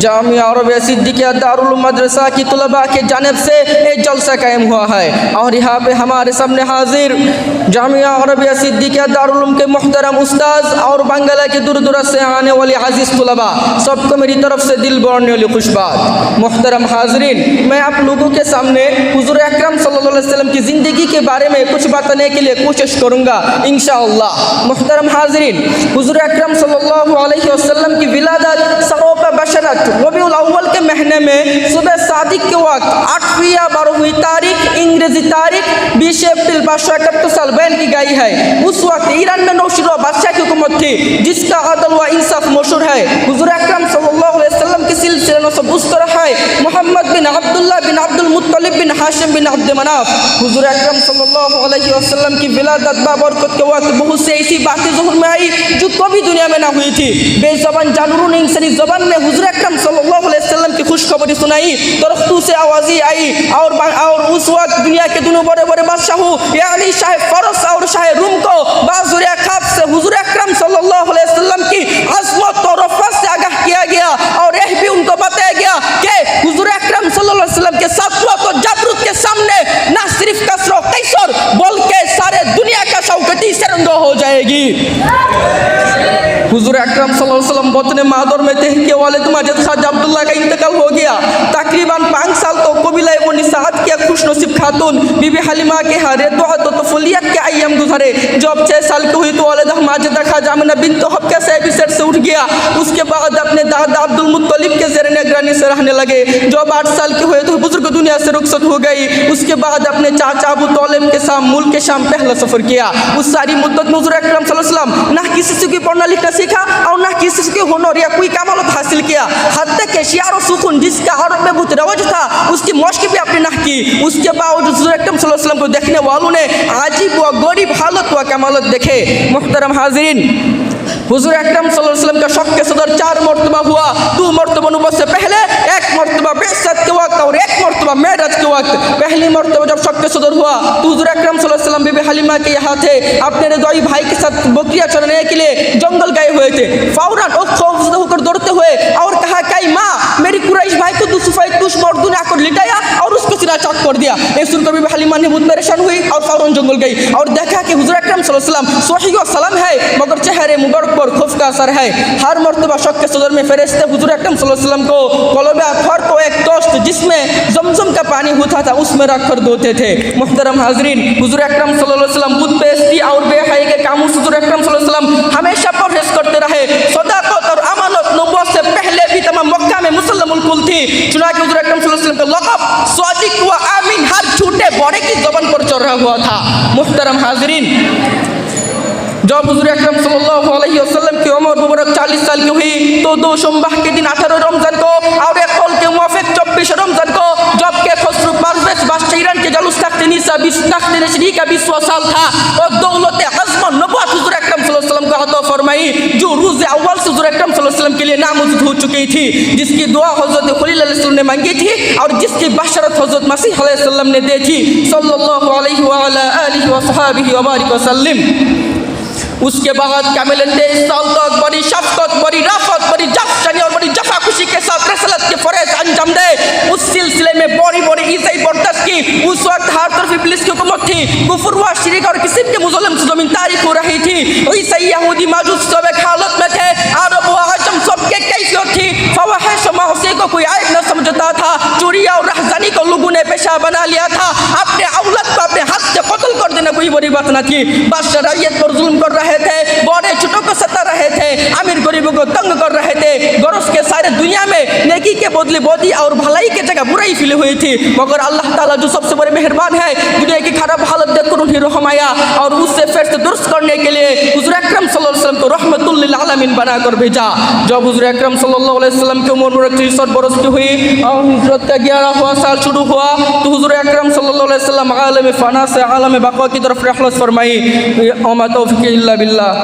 Jamia Arabia Siddiqia Darul Uloom मदरसा की तलबा के जानिब से एक जलसा कायम हुआ है और यहाँ पे हमारे सामने हाजिर जामिया अरबिया सिद्दीकिया दारुल उलूम के मुहतरम उस्ताद और बांग्ला के दूर दूर से आने वाले अजीज़ तलबा सबको मेरी तरफ से दिल बढ़ने वाली खुशबात। मुहतरम हाजरीन, मैं आप लोगों के सामने हुजूर अकरम सल्लल्लाहु अलैहि वसल्लम की ज़िंदगी के बारे में कुछ बताने के लिए कोशिश करूँगा इंशाअल्लाह। मुहतरम हाजरीन, हुजूर अकरम सल्लल्लाहु अलैहि वसल्लम की विलादत सरोप बशरत रबीउल अव्वल के महीने में सुबह सादिक के वक्त 8वीं या 12वीं तारीख इंग्रेजी तारीख 20 अप्रैल 571 साल बैन की गई है। उस वक्त ईरान में नौशीर बादशाह की हुकूमत थी जिसका अदल व इंसाफ मशहूर है। हुजूर अकरम सल्लल्लाहु अलैहि वसल्लम की सिलसिले नसब उस तरह है मोहम्मद बिन अब्दुल्लाह बिन अब्दुल मुत्तलिब बिन हाशिम बिन अब्द मनाफ। हुजूर अकरम सल्लल्लाहु अलैहि वसल्लम की विलादत बाबरकत के वक्त बहुत से ऐसी बातें ज़ुहूर में आई जो कभी दुनिया में ना हुई थी। बेज़बान जानवरों ने इंसानी ज़बान में हुजूर अकरम सल्लल्लाहु अलैहि वसल्लम की खुशखबरी सुनाई, दरख्तों से आवाज़ें आई और उस वक्त दुनिया के दोनों बड़े बड़े बादशाहों यानी शाह फ़ारस और शाह रूम को बाज़ुरे ख़ाब से हुजूर अकरम सल्लल्लाहु अलैहि वसल्लम की अज़मत और रफ़त से आगाह किया गया और यह भी उनको बताया गया कि हुजूर अकरम सल्लल्लाहु अलैहि वसल्लम के सत्वत और जबरूत के सामने न सिर्फ कसर कैसर बल्कि सारे दुनिया का शौकती शर्मंदा हो जाएगी। हुजूर अकरम सल्लल्लाहु अलैहि वसल्लम बतने मादर में थे कि वालिद माजिद ख्वाजा अब्दुल्लाह का इंतकाल हो गया। तकरीबन 5 साल तो कबीला निसात के खुशनसीब खातून बीबी हलीमा के हरे तो तफलियत के अय्याम गुजरे। जब 6 साल की हुई तो वालिद माजिदा ख्वाजा आमिना बिन्त हब्का साहिब सेट से उठ गया। उसके बाद अपने दादा अब्दुल मुत्तलिब के ज़ेर निगरानी से रहने लगे। जब 8 साल के हुए तो बुजुर्ग दुनिया से रुखसत हो गई। उसके बाद अपने चाचा अबू तालिब के साथ मुल्क के शाम पहला सफ़र किया। उस सारी मुद्दत में हुजूर अकरम सल्लल्लाहु अलैहि वसल्लम ना किसी से कोई पढ़ना लिखना सीखा और ना किसी से हुनर या कोई कमालत हासिल किया। हत्ता के शियार और सुकून जिसका अरब में बहुत रवाज था उसकी मश्क भी आपने ना की। उसके बावजूद हुजूर अकरम सल्लल्लाहु अलैहि वसल्लम को देखने वालों ने अजीब व गरीब हालत व कमालत देखे। मुहतरम हाजिरीन, हुजूर अकरम सल्लल्लाहु अलैहि वसल्लम का शक के सदर 4 मरतबा हुआ। 2 मरतबा नबूवत से पहले, 1 मरतबा बिअसत के वक्त और 1 मरतबा मेराज के वक्त। पहली मरतबा जब शक के सदर हुआ तो हुजूर अकरम सल्लल्लाहु अलैहि वसल्लम बीबी हलीमा के यहाँ थे। अपने रज़ाई भाई के साथ बकरियाँ चराने के लिए जंगल गए हुए थे। फौरन खौफज़दा होकर दौड़ते हुए और कहा कि माँ, मेरी कुरैश भाई को दुष्ट मर्दों ने आकर लिटाया और उसको सिरा चाक कर दिया। ये सुनकर बीबी हलीमा ने बहुत परेशान हुई और फौरन जंगल गई और देखा कि हुजूर अकरम सल्लल्लाहु अलैहि वसल्लम सही व सलाम है मगर चेहरे मुबारक पर खौफ का असर है। हर मरतबा शक के सदर में फरिश्ते हुजूर अकरम सल्लल्लाहु अलैहि वसल्लम को कलब अथर को एक तोस्त जिसमें जमजम का पानी होता था उसमें रखकर धोते थे। मुहतरम हाजरीन, हुजूर अकरम सल्लल्लाहु अलैहि वसल्लम बुत पेस्ती और बेहयाई के कामों से हुजूर अकरम सल्लल्लाहु अलैहि वसल्लम हमेशा परहेज करते रहे। सदाकत और अमानत नबूवत से पहले भी तमाम मक्का में मुसल्लमुल कुल थी। चुनांचे हुजूर अकरम सल्लल्लाहु अलैहि वसल्लम का लक़ब सादिक व आमीन हर झूठे बड़े की ज़बान पर चढ़ा हुआ था। मुहतरम हाजरीन, जब हुजूर अकरम सल्लल्लाहु अलैहि वसल्लम की उम्र मुबारक 40 साल की हुई तो 2 सोमवार के दिन 18 रमज़ान को और एक कौल के मुवाफिक 24 रमज़ान को जबकि खसरू परवेज़ बादशाह ईरान के जलूस तख्त निसा 20 का 20वां साल था और दौलत अज़्म नबूवत हुजूर अकरम सल्लल्लाहु अलैहि वसल्लम को अता फरमाई जो रोज़ अव्वल से हुजूर अकरम सल्लल्लाहु अलैहि वसल्लम के लिए नामज़द हो चुकी थी, जिसकी दुआ हज़रत खलील अलैहि सल्लम ने मांगी थी और जिसकी बशरत हज़रत मसीह अलैहि सल्लम ने दी थी सल्लल्लाहु अलैहि व अला आलिहि व सहाबिहि व बारिक वसल्लम। उसके बाद कामिल 23 साल तक बड़ी शफ़क़त, बड़ी राफ़त, बड़ी जफ़शनी और बड़ी जफ़ा खुशी के साथ रसूलत के फ़रज़ अंजाम दे। उस सिलसिले में बड़ी बड़ी ईसाई बर्दाश्त की। उस वक्त हर तरफ इब्लीस की हुकूमत थी। कुफ्र व शिरक और किस्म के मुज़ल्लम से ज़मीन तारीख हो रही थी। ईसाई यहूदी मजूस सब एक हालत में थे। अरब व अजम सबके कैफियत थी। फ़वाहिश व मासी को कोई आयब न समझता था। चोरी और रहज़नी को लोगों ने पेशा बना लिया था। अपने औलाद को अपने हाथ से कत्ल कर देना कोई बड़ी बात न थी। बस शरीयत पर जुल्म कर रहे थे, बड़े छोटों को सता रहे थे, अमीर गरीबों को तंग कर रहे थे। गरज के सारे दुनिया में नेकी के बदले बोधी और भलाई के जगह बुराई फैली हुई थी। मगर अल्लाह ताला जो सबसे बड़े मेहरबान है दुनिया की खराब हालत देखकर उन्हें रहम आया और उससे फिर से दुरुस्त करने के लिए हुजूर अकरम सल्लल्लाहु अलैहि वसल्लम को रहमतुल लिल आलमीन बनाकर भेजा। जब हुजूर अकरम सल्लल्लाहु अलैहि वसल्लम की उम्र 63 बरस की हुई और हिजरत का 11वां साल शुरू हुआ तो हुजूर अकरम सल्लल्लाहु अलैहि वसल्लम आलम फना से आलम बक़ा की तरफ रहलत फरमाई। औमा तौफीक़ इल्ला बिल्लाह।